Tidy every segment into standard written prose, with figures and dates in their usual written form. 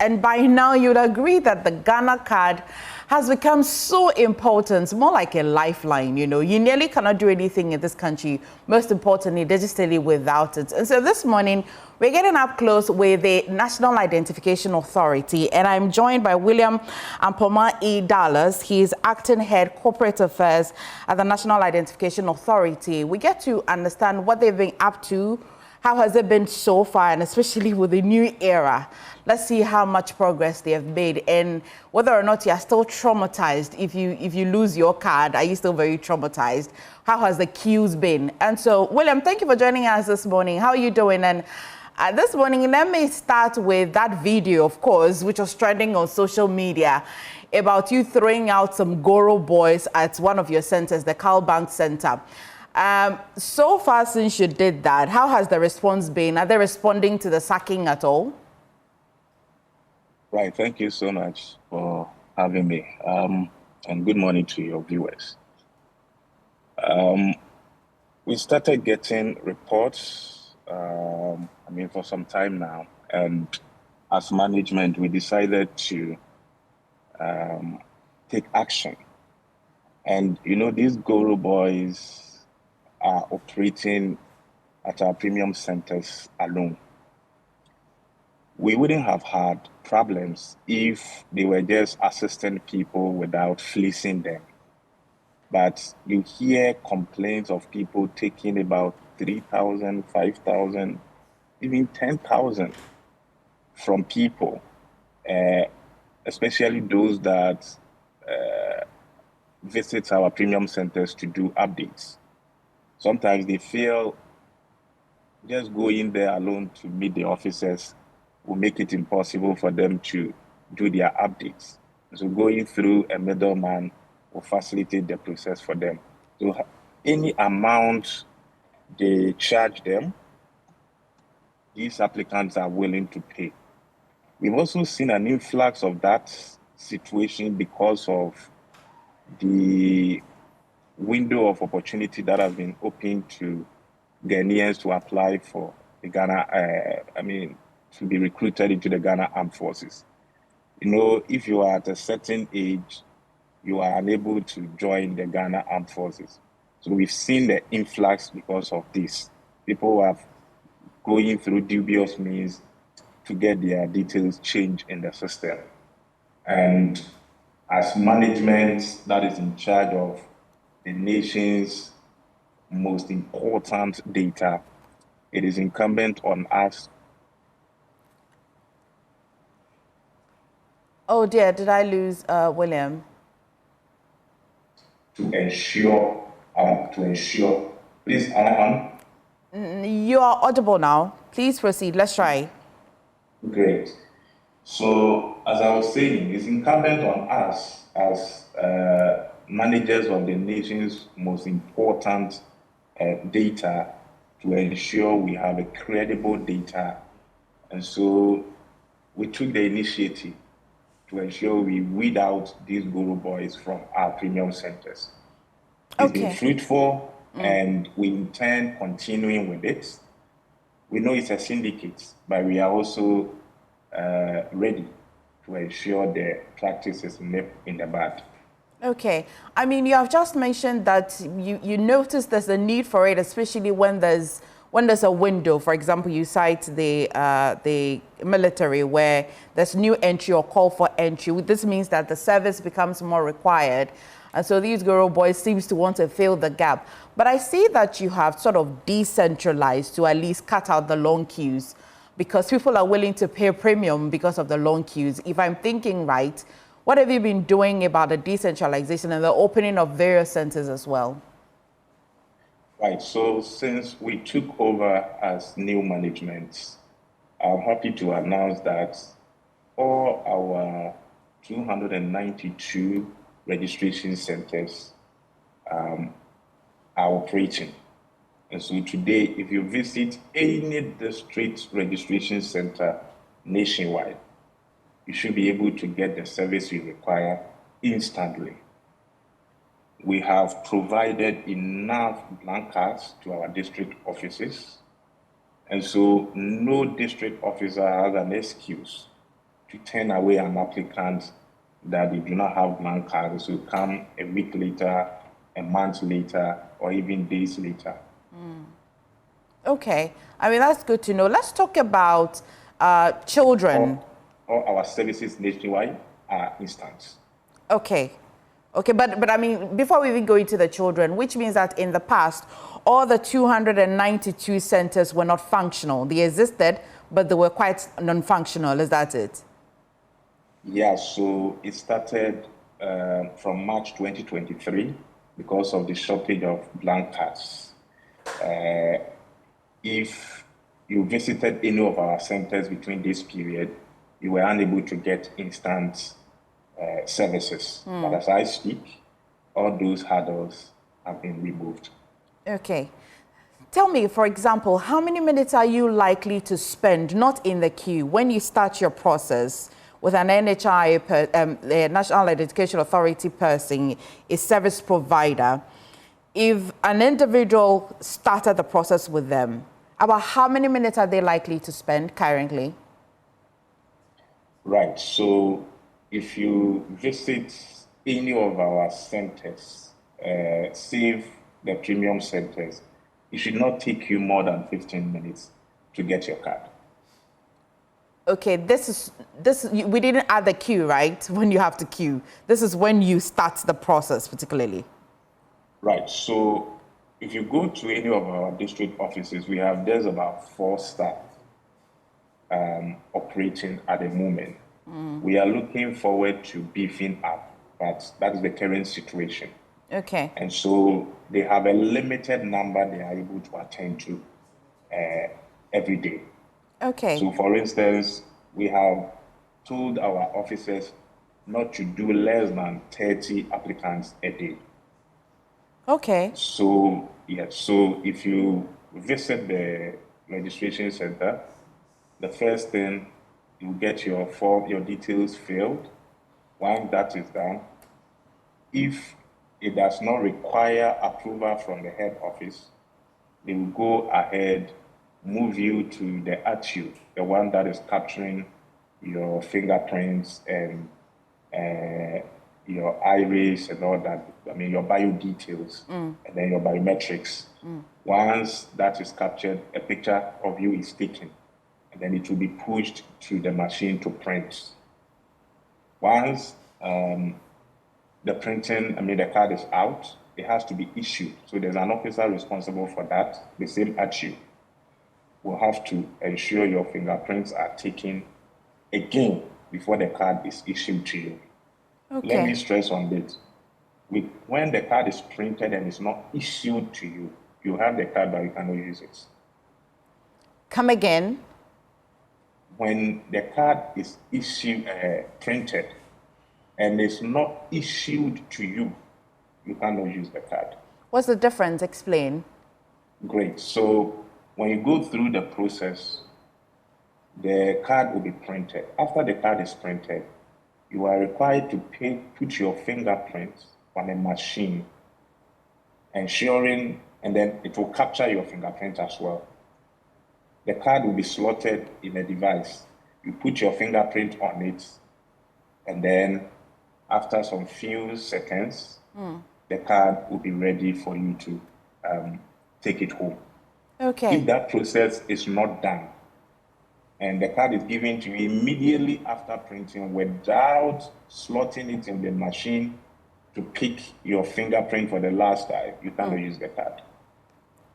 And by now, you'd agree that the Ghana card has become so important, more like a lifeline. You nearly cannot do anything in this country, most importantly, digitally without it. And so this morning, we're getting up close with the National Identification Authority, and I'm joined by William Ampoma E. Dallas. He's Acting Head Corporate Affairs at the National Identification Authority. We get to understand what they've been up to, how has it been so far, and especially with the new era. Let's see how much progress they have made and whether or not you're still traumatized. If you lose your card, are you still very traumatized? How has the queues been? And so, William, thank you for joining us this morning. How are you doing? And this morning, let me start with that video, of course, which was trending on social media about you throwing out some Goro boys at one of your centers, the Carl Bank Center. So far since you did that, how has the response been? Are they responding to the sacking at all? Right. Thank you so much for having me. And good morning to your viewers. We started getting reports, for some time now. And as management, we decided to take action. And, these Goro boys are operating at our premium centers alone. We wouldn't have had problems if they were just assisting people without fleecing them. But you hear complaints of people taking about 3,000, 5,000, even 10,000 from people, especially those that visit our premium centers to do updates. Sometimes they feel just going there alone to meet the officers will make it impossible for them to do their updates. So going through a middleman will facilitate the process for them. So any amount they charge them, these applicants are willing to pay. We've also seen an influx of that situation because of the window of opportunity that has been opened to Ghanaians to apply for the Ghana, to be recruited into the Ghana Armed Forces. If you are at a certain age, you are unable to join the Ghana Armed Forces. So we've seen the influx because of this. People are going through dubious means to get their details changed in the system. And as management that is in charge of the nation's most important data, it is incumbent on us. Oh dear, did I lose William? To ensure, please, am I on? You are audible now. Please proceed. Let's try. Great. So, as I was saying, it's incumbent on us as managers of the nation's most important data to ensure we have a credible data. And so we took the initiative to ensure we weed out these Guru boys from our premium centers. It's been fruitful, and we intend continuing with it. We know it's a syndicate, but we are also ready to ensure the practice is nipped in the bud. Okay. You have just mentioned that you notice there's a need for it, especially when there's a window. For example, you cite the military where there's new entry or call for entry. This means that the service becomes more required. And so these Guru boys seems to want to fill the gap. But I see that you have sort of decentralized to at least cut out the long queues because people are willing to pay premium because of the long queues. If I'm thinking right, what have you been doing about the decentralization and the opening of various centers as well? Right. So since we took over as new management, I'm happy to announce that all our 292 registration centers are operating. And so today, if you visit any district registration center nationwide, you should be able to get the service you require instantly. We have provided enough blank cards to our district offices. And so no district officer has an excuse to turn away an applicant that they do not have blank cards will come a week later, a month later, or even days later. Okay. I mean, that's good to know. Let's talk about children. All our services nationwide are instant. Okay. Okay, but I mean, before we even go into the children, which means that in the past, all the 292 centers were not functional. They existed, but they were quite non-functional. Is that it? Yeah, so it started from March 2023 because of the shortage of blank cards. If you visited any of our centers between this period, you were unable to get instant services. But as I speak, all those hurdles have been removed. Okay. Tell me, for example, how many minutes are you likely to spend not in the queue when you start your process with an NHIA, the National Education Authority person, a service provider? If an individual started the process with them, about how many minutes are they likely to spend currently? Right. So if you visit any of our centers, save the premium centers, it should not take you more than 15 minutes to get your card. Okay, we didn't add the queue, right? When you have to queue. This is when you start the process, particularly. Right. So if you go to any of our district offices, there's about 4 staff operating at the moment. We are looking forward to beefing up, but that is the current situation. Okay. And so they have a limited number they are able to attend to every day. Okay. So, for instance, we have told our officers not to do less than 30 applicants a day. Okay. So, yeah, so if you visit the registration center, the first thing, you get your form, your details filled. Once that is done, if it does not require approval from the head office, they will go ahead, move you to the ATU, the one that is capturing your fingerprints and your iris and all that. I mean, your bio details and then your biometrics. Once that is captured, a picture of you is taken, and then it will be pushed to the machine to print. Once the card is out, it has to be issued. So there's an officer responsible for that, the same at you. Will have to ensure your fingerprints are taken again before the card is issued to you. Okay. Let me stress on this. When the card is printed and it's not issued to you, you have the card but you cannot use it. Come again? When the card is printed and it's not issued to you, you cannot use the card. What's the difference? Explain. Great. So when you go through the process, the card will be printed. After the card is printed, you are required to put your fingerprints on a machine, ensuring, and then it will capture your fingerprint as well. The card will be slotted in a device. You put your fingerprint on it, and then after some few seconds, the card will be ready for you to take it home. Okay. If that process is not done, and the card is given to you immediately after printing without slotting it in the machine to pick your fingerprint for the last time, you cannot use the card.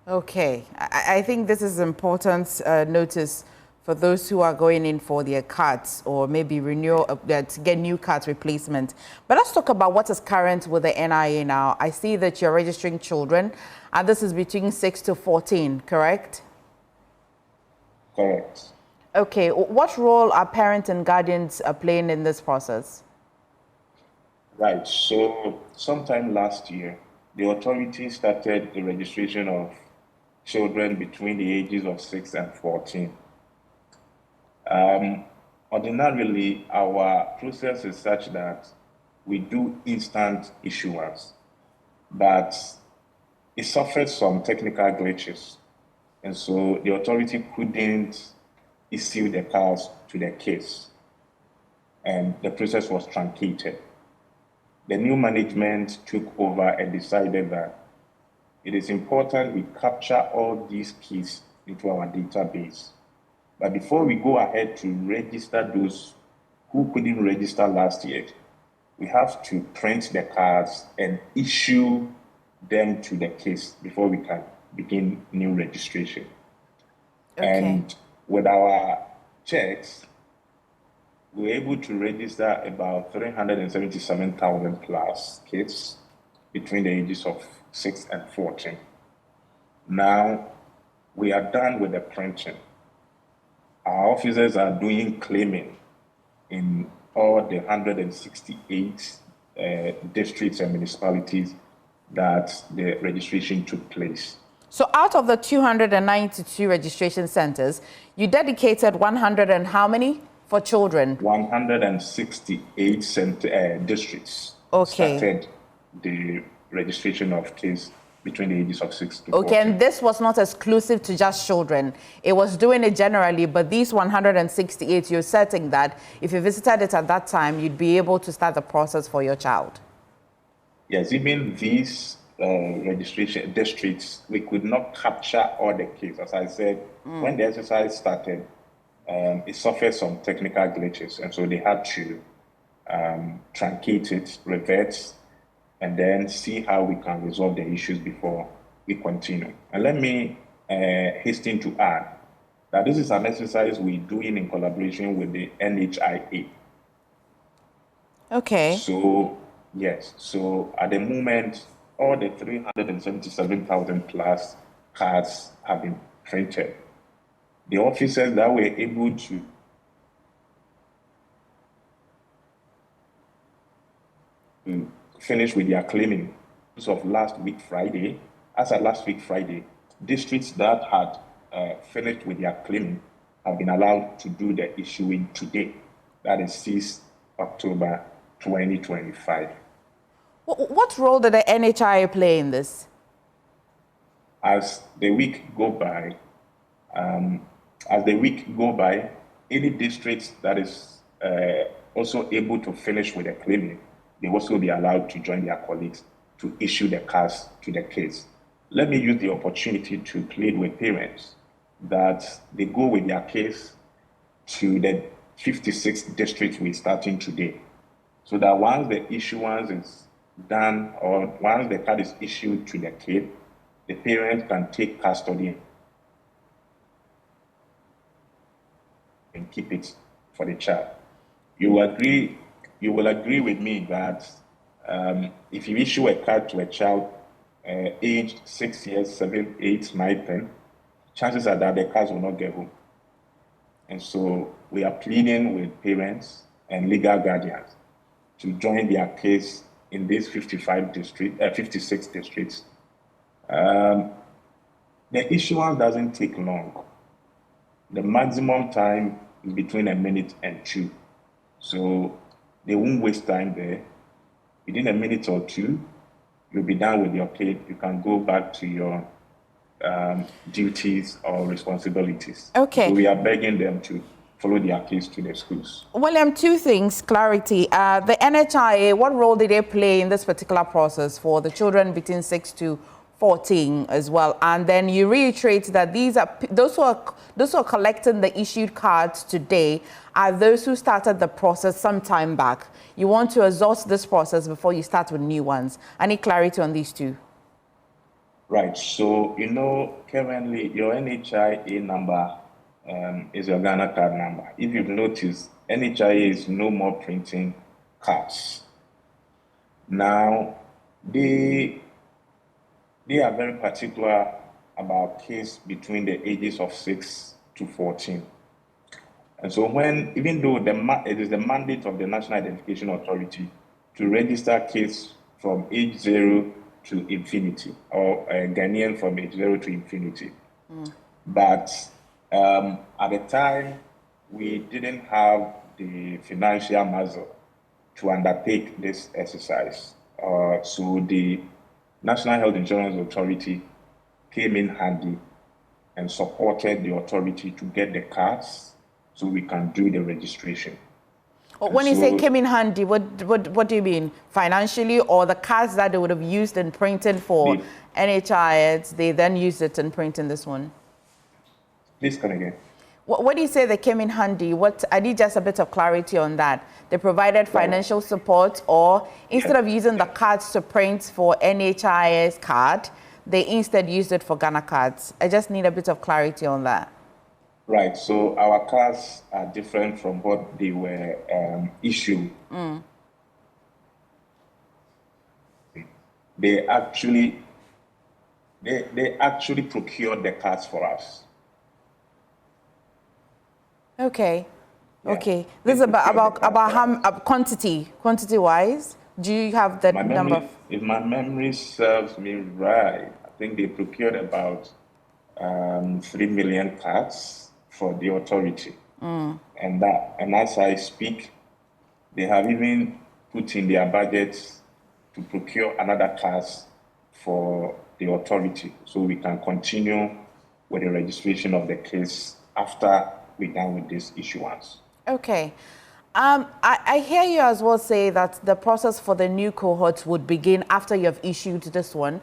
Okay. I think this is important notice for those who are going in for their cards or maybe to get new cards replacement. But let's talk about what is current with the NIA now. I see that you're registering children, and this is between 6 to 14, correct? Correct. Okay. What role are parents and guardians playing in this process? Right. So sometime last year, the authority started the registration of children between the ages of 6 and 14. Ordinarily, our process is such that we do instant issuance, but it suffered some technical glitches. And so the authority couldn't issue the cards to the kids. and the process was truncated. The new management took over and decided that it is important we capture all these keys into our database. But before we go ahead to register those who couldn't register last year, we have to print the cards and issue them to the case before we can begin new registration. Okay. And with our checks, we were able to register about 377,000 plus kids between the ages of 6 and 14. Now, we are done with the printing. Our officers are doing claiming in all the 168 districts and municipalities that the registration took place. So out of the 292 registration centers, you dedicated 100 and how many for children? 168 districts started the registration of kids between the ages of 6 to 14. Okay, and this was not exclusive to just children. It was doing it generally, but these 168, you're certain that if you visited it at that time, you'd be able to start the process for your child. Yes, even these registration districts, we could not capture all the kids. As I said, when the exercise started, it suffered some technical glitches, and so they had to truncate it, revert, and then see how we can resolve the issues before we continue. And let me hasten to add that this is an exercise we're doing in collaboration with the NHIA. Okay. So, yes, so at the moment, all the 377,000 plus cards have been printed. The officers that were able to finish with their claiming as of last week Friday, districts that had finished with their claiming have been allowed to do the issuing today. That is 6 October 2025. What role did the NHIA play in this? As the week go by, any district that is also able to finish with the claiming, they will also be allowed to join their colleagues to issue the cards to the kids. Let me use the opportunity to plead with parents that they go with their case to the 56 districts we're starting today, so that once the issuance is done or once the card is issued to the kid, the parent can take custody and keep it for the child. You will agree with me that if you issue a card to a child aged 6 years, 7, 8, 9, 10, chances are that the cards will not get home. And so we are pleading with parents and legal guardians to join their case in these 56 districts. The issuance doesn't take long. The maximum time is between a minute and 2. So they won't waste time there. Within a minute or 2, you'll be done with your kid. You can go back to your duties or responsibilities. Okay. So we are begging them to follow their case to the schools. William, 2 things, clarity. The NHIA, what role did they play in this particular process for the children between 6 to 14 as well? And then you reiterate that those who are collecting the issued cards today are those who started the process some time back. You want to exhaust this process before you start with new ones. Any clarity on these 2? Right. So, currently your NHIA number is your Ghana card number. If you've noticed, NHIA is no more printing cards. Now, they are very particular about kids between the ages of 6 to 14. And so even though it is the mandate of the National Identification Authority to register kids from age 0 to infinity, or Ghanaian from age 0 to infinity. But at the time, we didn't have the financial muscle to undertake this exercise. So the National Health Insurance Authority came in handy and supported the authority to get the cards so we can do the registration. When you say came in handy, what do you mean? Financially, or the cards that they would have used in printing for NHIA, they then used it in printing this one? Please come again. What do you say they came in handy? I need just a bit of clarity on that. They provided financial support, or instead of using the cards to print for NHIA's card, they instead used it for Ghana cards. I just need a bit of clarity on that. Right. So our cards are different from what they were issued. They actually procured the cards for us. Okay. Yeah. Okay. This is about quantity wise. Do you have that number? If my memory serves me right, I think they procured about 3 million cards for the authority. And as I speak, they have even put in their budgets to procure another cards for the authority, so we can continue with the registration of the case after we're done with this issuance. Okay. I hear you as well say that the process for the new cohorts would begin after you have issued this one.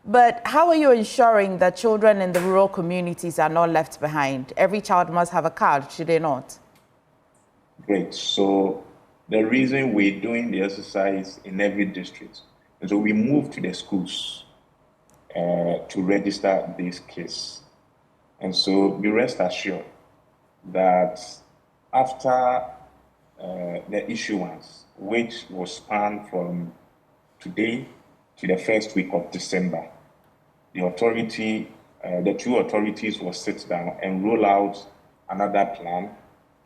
But how are you ensuring that children in the rural communities are not left behind? Every child must have a card, should they not? Great. So the reason we're doing the exercise in every district, and so we move to the schools to register this case. And so be rest assured that after the issuance, which will span from today to the first week of December, the two authorities will sit down and roll out another plan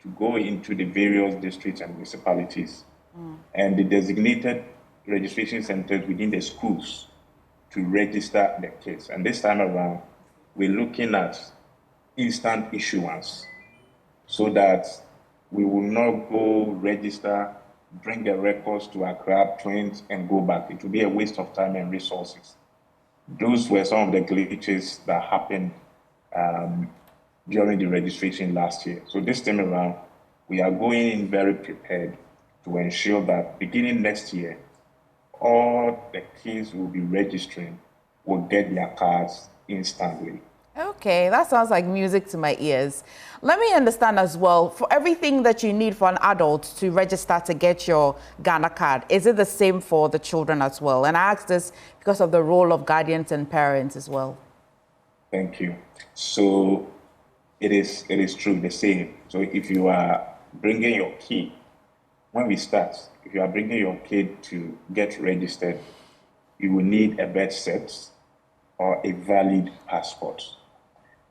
to go into the various districts and municipalities and the designated registration centers within the schools to register the case. And this time around, we're looking at instant issuance so that we will not go register, bring the records to Accra, print, and go back. It will be a waste of time and resources. Those were some of the glitches that happened during the registration last year. So this time around, we are going in very prepared to ensure that beginning next year, all the kids will be registering will get their cards instantly. Okay, that sounds like music to my ears. Let me understand as well, for everything that you need for an adult to register to get your Ghana card, is it the same for the children as well? And I ask this because of the role of guardians and parents as well. Thank you. So it is true, the same. So if you are bringing your kid, when we start, if you are bringing your kid to get registered, you will need a birth cert or a valid passport.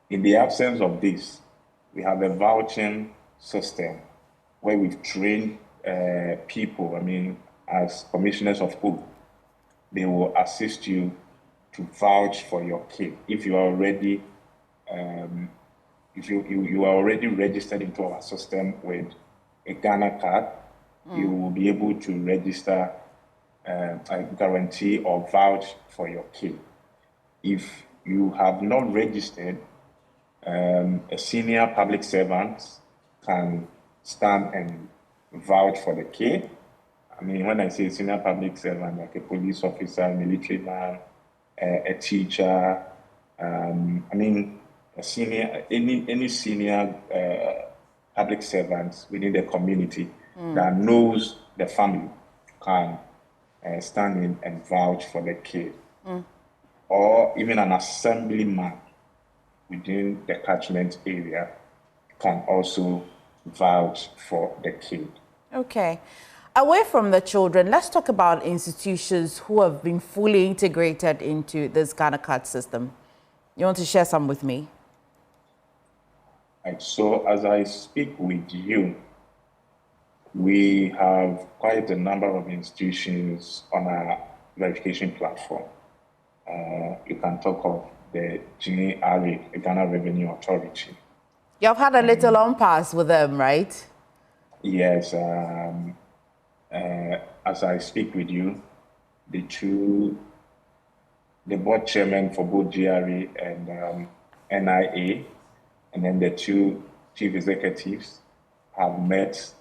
In the absence of this, we have a vouching system where we've trained people, as commissioners of hope. They will assist you to vouch for your kid. If you are already, if you are already registered into our system with a Ghana card, you will be able to register a guarantee or vouch for your kid. If you have not registered, a senior public servant can stand and vouch for the kid. When I say senior public servant, like a police officer, military man, a teacher, a senior, any senior public servants within the community that knows the family can stand in and vouch for the kid. Or even an assemblyman within the catchment area can also vouch for the kid. Okay. Away from the children, let's talk about institutions who have been fully integrated into this Ghana card system. You want to share some with me? Right. So as I speak with you, we have quite a number of institutions on our verification platform. You can talk of the NIA, the Ghana Revenue Authority. You've had a little on-pass with them, right? Yes. As I speak with you, the board chairman for both GRA and NIA, and then the two chief executives have met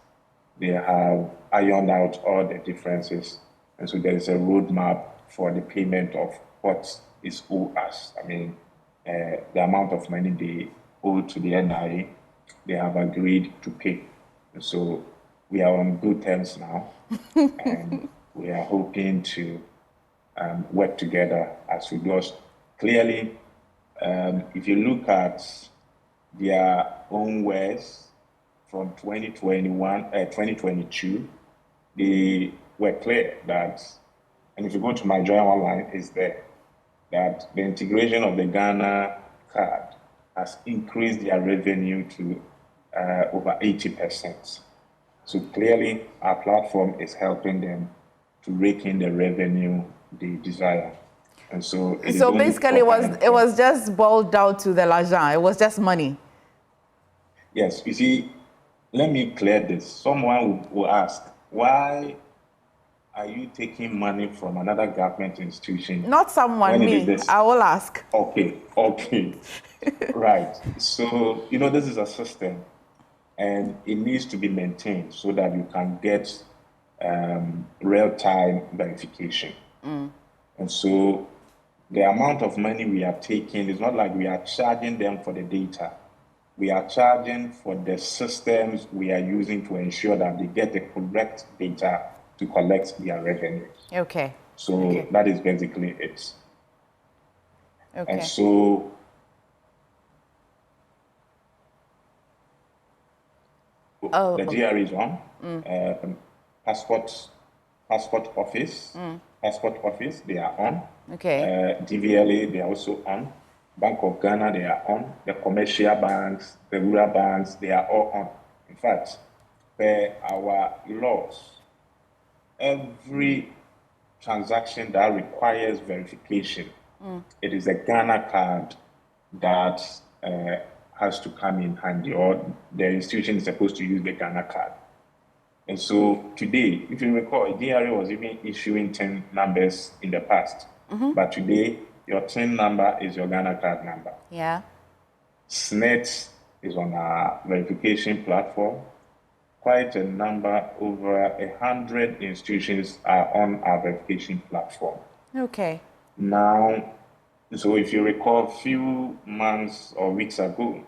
They have ironed out all the differences. And so there is a roadmap for the payment of what is owed us. I mean, the amount of money they owe to the NIA, they have agreed to pay. And so we are on good terms now, and we are hoping to work together as we go. Clearly, if you look at their own words from 2022, they were clear that, and if you go to my journal online, it's there, that the integration of the Ghana card has increased their revenue to over 80%. So clearly, our platform is helping them to rake in the revenue they desire. And so basically it was just boiled down to the l'argent. It was just money. Yes, you see, let me clear this. Someone will ask, why are you taking money from another government institution? Not someone, me. I will ask. Okay. Right. So, this is a system, and it needs to be maintained so that you can get real-time verification. And so the amount of money we are taking is not like we are charging them for the data. We are charging for the systems we are using to ensure that they get the correct data to collect their revenue. Okay. So that is basically it. Okay. And so the GR is on. Passport office. Passport office, they are on. Okay. DVLA, they are also on. Bank of Ghana, they are on. The commercial banks, the rural banks, they are all on. In fact, per our laws, every transaction that requires verification, it is a Ghana card that has to come in handy, or the institution is supposed to use the Ghana card. And so today, if you recall, DRA was even issuing TIN numbers in the past. But today, your TIN number is your Ghana card number. Yeah. SNET is on our verification platform. Quite a number, over 100 institutions are on our verification platform. Okay. Now, so if you recall, a few months or weeks ago,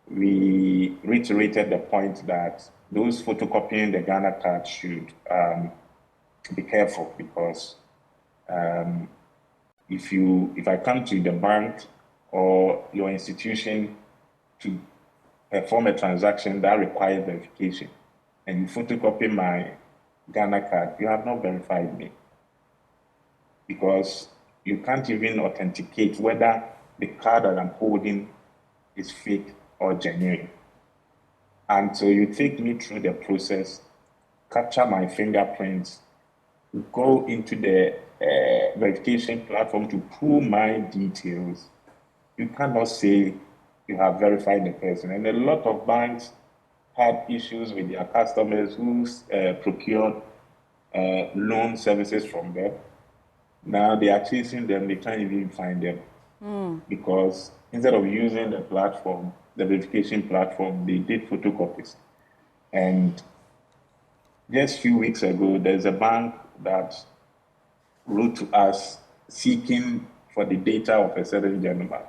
we reiterated the point that those photocopying the Ghana card should be careful, because if I come to the bank or your institution to perform a transaction that requires verification, and you photocopy my Ghana card, you have not verified me, because you can't even authenticate whether the card that I'm holding is fake or genuine. And so you take me through the process, capture my fingerprints, go into the verification platform to pull my details. You cannot say you have verified the person. And a lot of banks had issues with their customers who procured loan services from them. Now they are chasing them, they can't even find them. Because instead of using the platform, the verification platform, they did photocopies. And just a few weeks ago, there's a bank that wrote to us seeking for the data of a certain gentleman.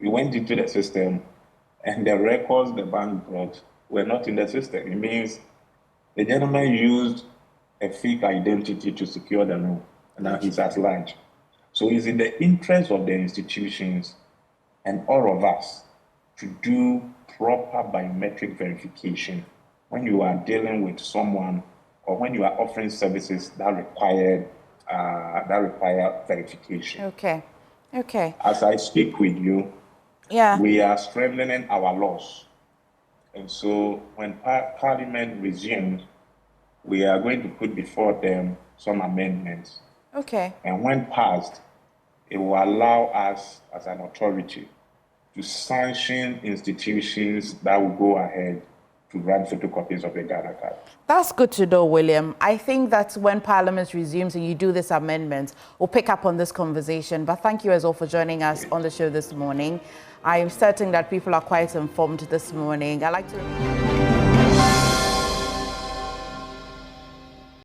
We went into the system, and the records the bank brought were not in the system. It means the gentleman used a fake identity to secure the loan, and now he's at large. So it's in the interest of the institutions and all of us to do proper biometric verification when you are dealing with someone, or when you are offering services that require verification. Okay. As I speak with you, we are strengthening our laws. And so when Parliament resumes, we are going to put before them some amendments. Okay. And when passed, it will allow us as an authority to sanction institutions that will go ahead to run photocopies of the Ghana card. That's good to know, William. I think that when Parliament resumes and you do this amendment, we'll pick up on this conversation. But thank you as well for joining us on the show this morning. I'm certain that people are quite informed this morning. I'd like to